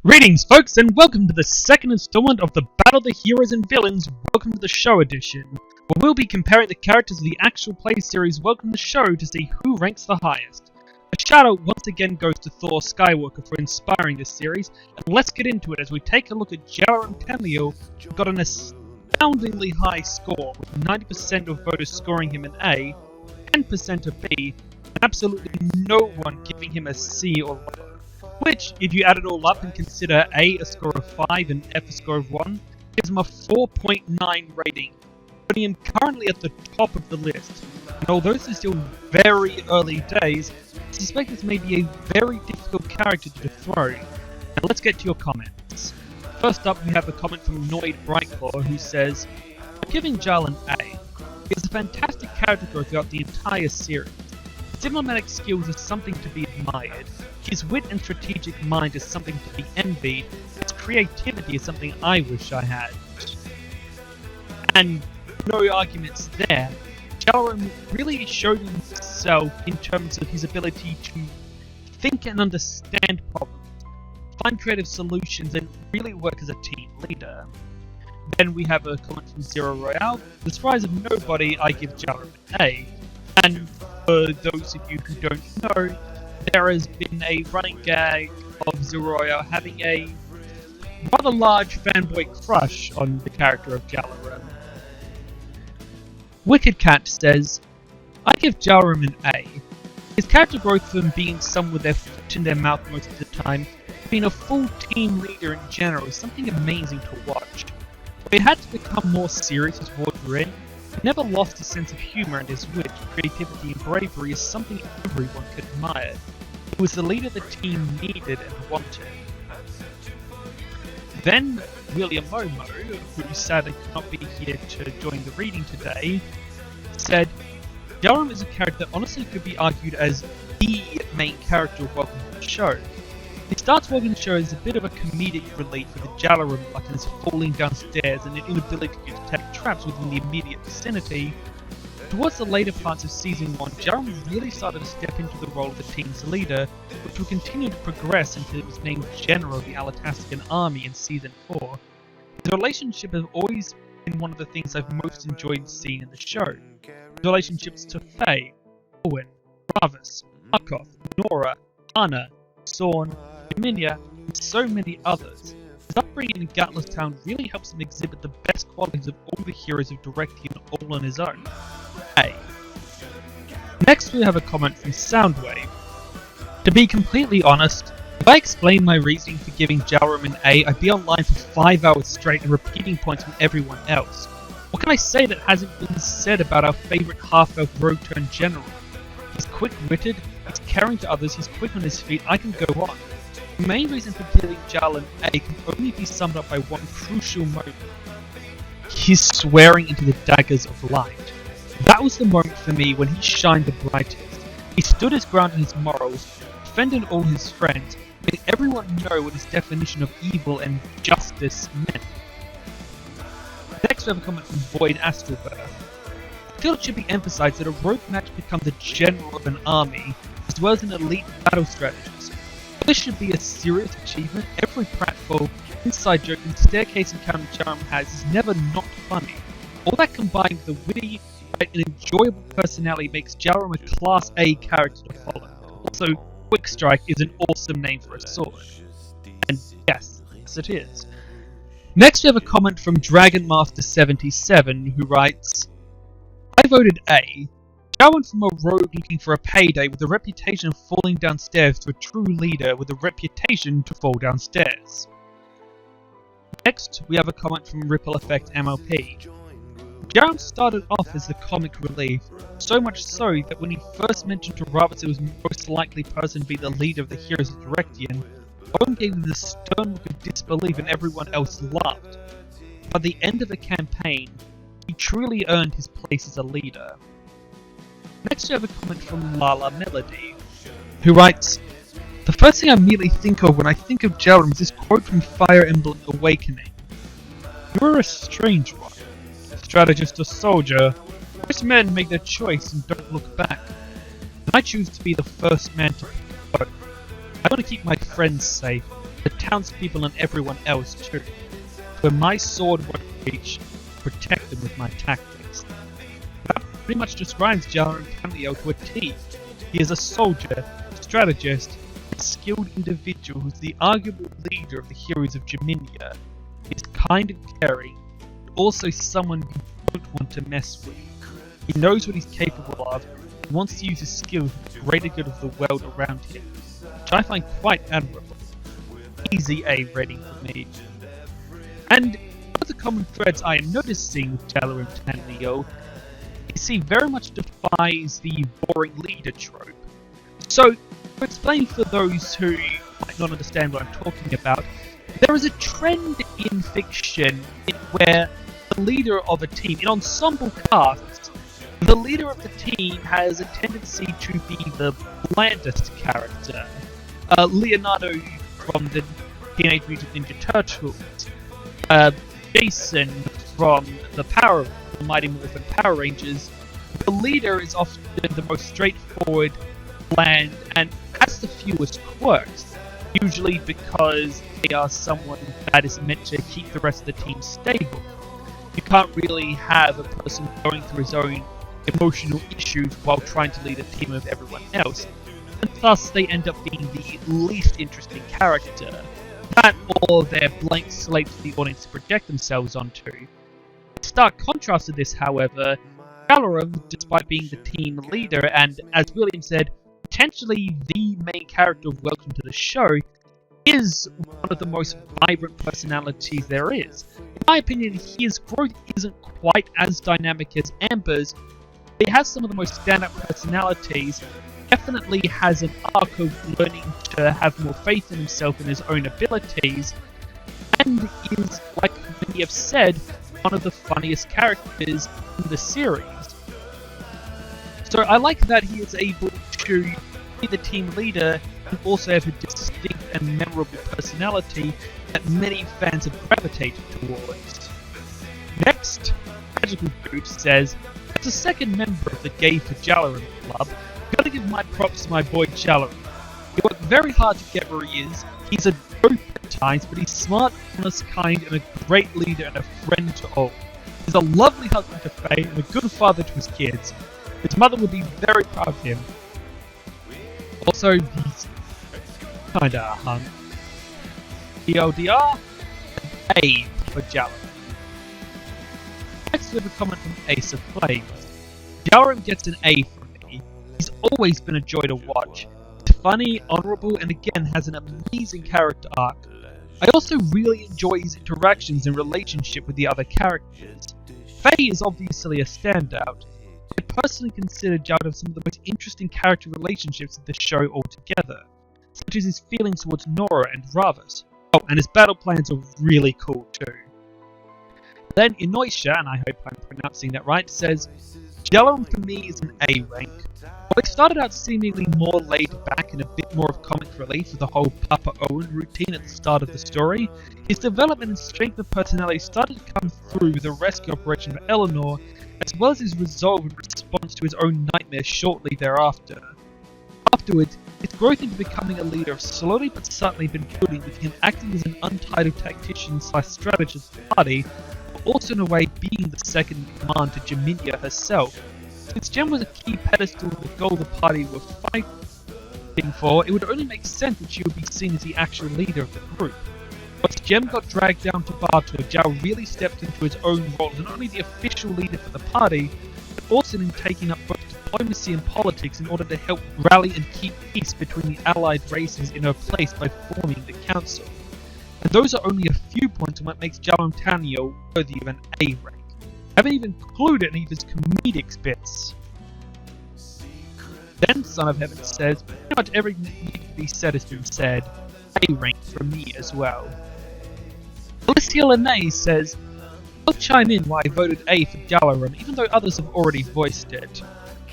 Greetings, folks, and welcome to the second installment of the Battle of the Heroes and Villains Welcome to the Show edition, where we'll be comparing the characters of the actual play series Welcome to the Show to see who ranks the highest. A shout out once again goes to Thor Skywalker for inspiring this series, and let's get into it as we take a look at Jalerom Tanlial, who got an astoundingly high score, with 90% of voters scoring him an A, 10% a B, and absolutely no one giving him a C or lower. Which, if you add it all up and consider A a score of 5 and F a score of 1, gives him a 4.9 rating, putting him currently at the top of the list. And although this is still very early days, I suspect this may be a very difficult character to dethrone. Now let's get to your comments. First up, we have a comment from Noid Brightclaw who says, "I'm giving Jarl an A. He has a fantastic character growth throughout the entire series. His diplomatic skills are something to be admired. His wit and strategic mind is something to be envied. His creativity is something I wish I had." And no arguments there. Jalerom really showed himself in terms of his ability to think and understand problems, find creative solutions, and really work as a team leader. Then we have a comment from Zero Royale. "The Surprise of Nobody, I give Jalerom an A. And for those of you who don't know, there has been a running gag of Zero Royale having a rather large fanboy crush on the character of Jalerom. Wicked Cat says, "I give Jalerom an A. His character growth from being someone with their foot in their mouth most of the time, being a full team leader in general is something amazing to watch. But he had to become more serious as wards were in. He never lost his sense of humour, and his wit, creativity and bravery is something everyone could admire. He was the leader the team needed and wanted." Then William Momo, who sadly could not be here to join the reading today, said, "Jalerom is a character that honestly could be argued as the main character of Welcome to the Show. He starts Welcome to the Show as a bit of a comedic relief with the Jalerom like his falling downstairs and an inability to detect traps within the immediate vicinity. Towards the later parts of Season 1, Jalerom really started to step into the role of the team's leader, which will continue to progress until he was named General of the Alatascan Army in Season 4. His relationship has always been one of the things I've most enjoyed seeing in the show. His relationships to Faye, Owen, Ravis, Markov, Nora, Anna, Sorn, Dominia, and so many others. His upbringing in Gatless Town really helps him exhibit the best qualities of all the heroes of Direction all on his own. A." Next we have a comment from Soundwave. "To be completely honest, if I explained my reasoning for giving Jalerom an A, I'd be online for 5 hours straight and repeating points from everyone else. What can I say that hasn't been said about our favourite half-elf rogue-turned general? He's quick-witted, he's caring to others, he's quick on his feet, I can go on. The main reason for giving Jarl an A can only be summed up by one crucial moment. His swearing into the daggers of light. That was the moment for me when he shined the brightest. He stood his ground in his morals, defended all his friends, made everyone know what his definition of evil and justice meant." Next we have a comment from Void Astralbirth. "I feel it should be emphasized that a rogue match becomes a general of an army, as well as an elite battle strategist. This should be a serious achievement. Every pratfall, inside joke, and staircase encounter Jalerom has is never not funny. All that combined with a witty, bright, and enjoyable personality makes Jalerom a Class A character to follow. Also, Quick Strike is an awesome name for a sword." And yes it is. Next we have a comment from Dragonmaster77 who writes, "I voted A. Jalerom went from a rogue looking for a payday with a reputation of falling downstairs to a true leader with a reputation to fall downstairs." Next, we have a comment from Ripple Effect MLP. "Jalerom started off as the comic relief, so much so that when he first mentioned to Ravis it was most likely person to be the leader of the heroes of Direction, Owen gave him the stern look of disbelief and everyone else laughed. By the end of the campaign, he truly earned his place as a leader." Next we have a comment from Lala Melody, who writes, "The first thing I immediately think of when I think of Jalerom is this quote from Fire Emblem Awakening. You're a strange one. Strategist or soldier, most men make their choice and don't look back. And I choose to be the first man to pick both. I want to keep my friends safe, the townspeople and everyone else too. Where my sword won't reach, protect them with my tactics. That pretty much describes Jalerom Tanlial to a T. He is a soldier, strategist, and skilled individual who's the arguable leader of the heroes of Jaminia. He's kind and caring, but also someone you don't want to mess with. He knows what he's capable of and wants to use his skills for the greater good of the world around him, which I find quite admirable. Easy A rating for me. And one of the common threads I am noticing with Jalerom Tanlial is he very much defies the boring leader trope. So, to explain for those who might not understand what I'm talking about, there is a trend in fiction where the leader of a team, in ensemble casts, the leader of the team has a tendency to be the blandest character. Leonardo from the Teenage Mutant Ninja Turtles, Jason from the Mighty Morphin Power Rangers. The leader is often the most straightforward, bland, and has the fewest quirks, usually because they are someone that is meant to keep the rest of the team stable. You can't really have a person going through his own emotional issues while trying to lead a team of everyone else, and thus they end up being the least interesting character. That or their blank slate for the audience to project themselves onto. In stark contrast to this, however, Jalerom, despite being the team leader and, as William said, potentially the main character of Welcome to the Show, is one of the most vibrant personalities there is. In my opinion, his growth isn't quite as dynamic as Amber's. He has some of the most stand-up personalities, definitely has an arc of learning to have more faith in himself and his own abilities, and is, like many have said, one of the funniest characters in the series. So I like that he is able to be the team leader and also have a distinct and memorable personality that many fans have gravitated towards. Next, Magical Dude says, as a second member of the Gay for Jalerom Club, gotta give my props to my boy Jalerom. He worked very hard to get where he is. He's a dope at times, but he's smart, honest, kind, and a great leader and a friend to all. He's a lovely husband to Faye and a good father to his kids. His mother would be very proud of him. Also, he's kinda a hunk. ELDR, A for Jalerom. Next we have a comment from Ace of Flames. Jalerom gets an A from me. He's always been a joy to watch. He's funny, honourable, and again has an amazing character arc. I also really enjoy his interactions and relationship with the other characters. Faye is obviously a standout. I personally consider Jalerom some of the most interesting character relationships of the show altogether, such as his feelings towards Nora and Ravas. Oh, and his battle plans are really cool too. Then Inoisha, and I hope I'm pronouncing that right, says, Jalerom for me is an A rank. While he started out seemingly more laid back and a bit more of comic relief with the whole Papa Owen routine at the start of the story, his development and strength of personality started to come through with the rescue operation of Eleanor, as well as his resolve in response to his own nightmares shortly thereafter. Afterwards, his growth into becoming a leader has slowly but subtly been building, with him acting as an untitled tactician/strategist of the party, but also in a way being the second in command to Jaminia herself. Since Jem was a key pedestal of the goal the party were fighting for, it would only make sense that she would be seen as the actual leader of the group. Once Jem got dragged down to Bartor, Zhao really stepped into his own role as not only the official leader for the party, but also in taking up both diplomacy and politics in order to help rally and keep peace between the allied races in her place by forming the council. And those are only a few points on what makes Jalerom Tanlial worthy of an A rank. I haven't even included any of his comedic bits. Then Son of Heaven says, pretty much everything that needs to be said has been said. A rank for me as well. Celestial Lene says, I'll chime in why I voted A for Jalerom, even though others have already voiced it.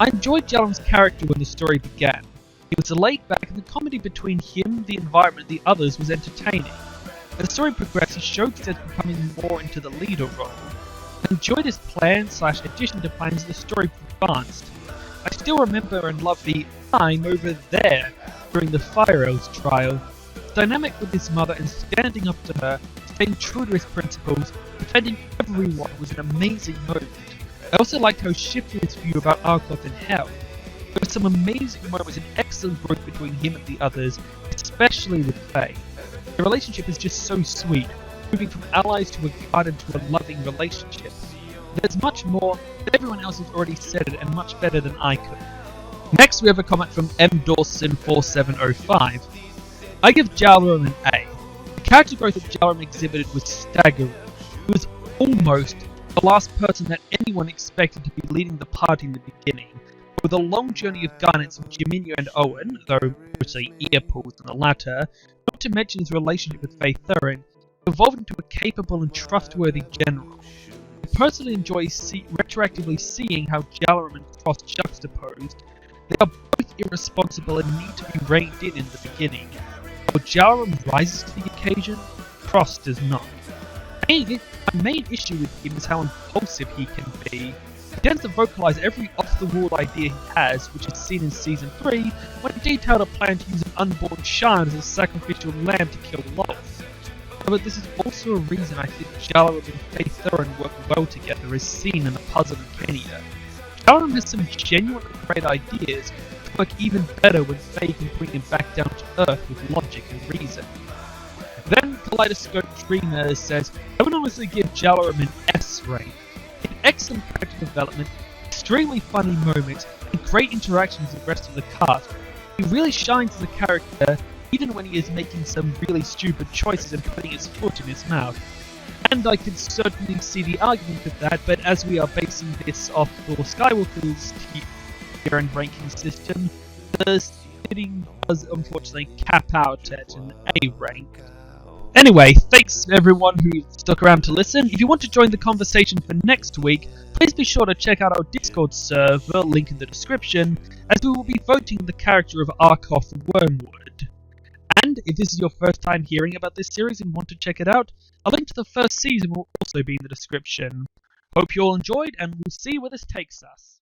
I enjoyed Jalerom's character when the story began. He was laid back, and the comedy between him, the environment, and the others was entertaining. As the story progressed, he showed himself becoming more into the leader role. I enjoyed his plan/addition to plans as the story advanced. I still remember and love the time over there during the Fire Elves trial. dynamic with his mother and standing up to her, staying true to his principles, defending everyone was an amazing moment. I also liked how he shifted his view about Arkoth and Hell. There were some amazing moments and excellent growth between him and the others, especially with Faye. The relationship is just so sweet, moving from allies to a guardian to a loving relationship. There's much more, but everyone else has already said it and much better than I could. Next we have a comment from M. Dawson4705. I give Jalerom an A. The character growth that Jalerom exhibited was staggering. He was almost the last person that anyone expected to be leading the party in the beginning. But with a long journey of guidance with Jaminio and Owen, though mostly ear pulls in the latter, not to mention his relationship with Faye Thurin, evolved into a capable and trustworthy general. I personally enjoy retroactively seeing how Jalerom and Cross juxtaposed. They are both irresponsible and need to be reined in the beginning. While Jalerom rises to the occasion, Cross does not. My main issue with him is how impulsive he can be. He tends to vocalize every off-the-wall idea he has, which is seen in Season 3, when he detailed a plan to use an unborn child as a sacrificial lamb to kill Loth. However, this is also a reason I think Jalerom and Faye Thurin work well together, as seen in The Puzzle of Kenya. Jalerom has some genuinely great ideas, which work even better when Faye can bring him back down to earth with logic and reason. Then Kaleidoscope Dreamer says, I would honestly give Jalerom an S rank. An excellent character development, extremely funny moments, and great interactions with the rest of the cast. He really shines as a character, even when he is making some really stupid choices and putting his foot in his mouth. And I can certainly see the argument of that, but as we are basing this off for Skywalker's tier and ranking system, the sitting does unfortunately cap out at an A rank. Anyway, thanks everyone who stuck around to listen. If you want to join the conversation for next week, please be sure to check out our Discord server, link in the description, as we will be voting the character of Arkoth Wormwood. And if this is your first time hearing about this series and want to check it out, a link to the first season will also be in the description. Hope you all enjoyed, and we'll see where this takes us.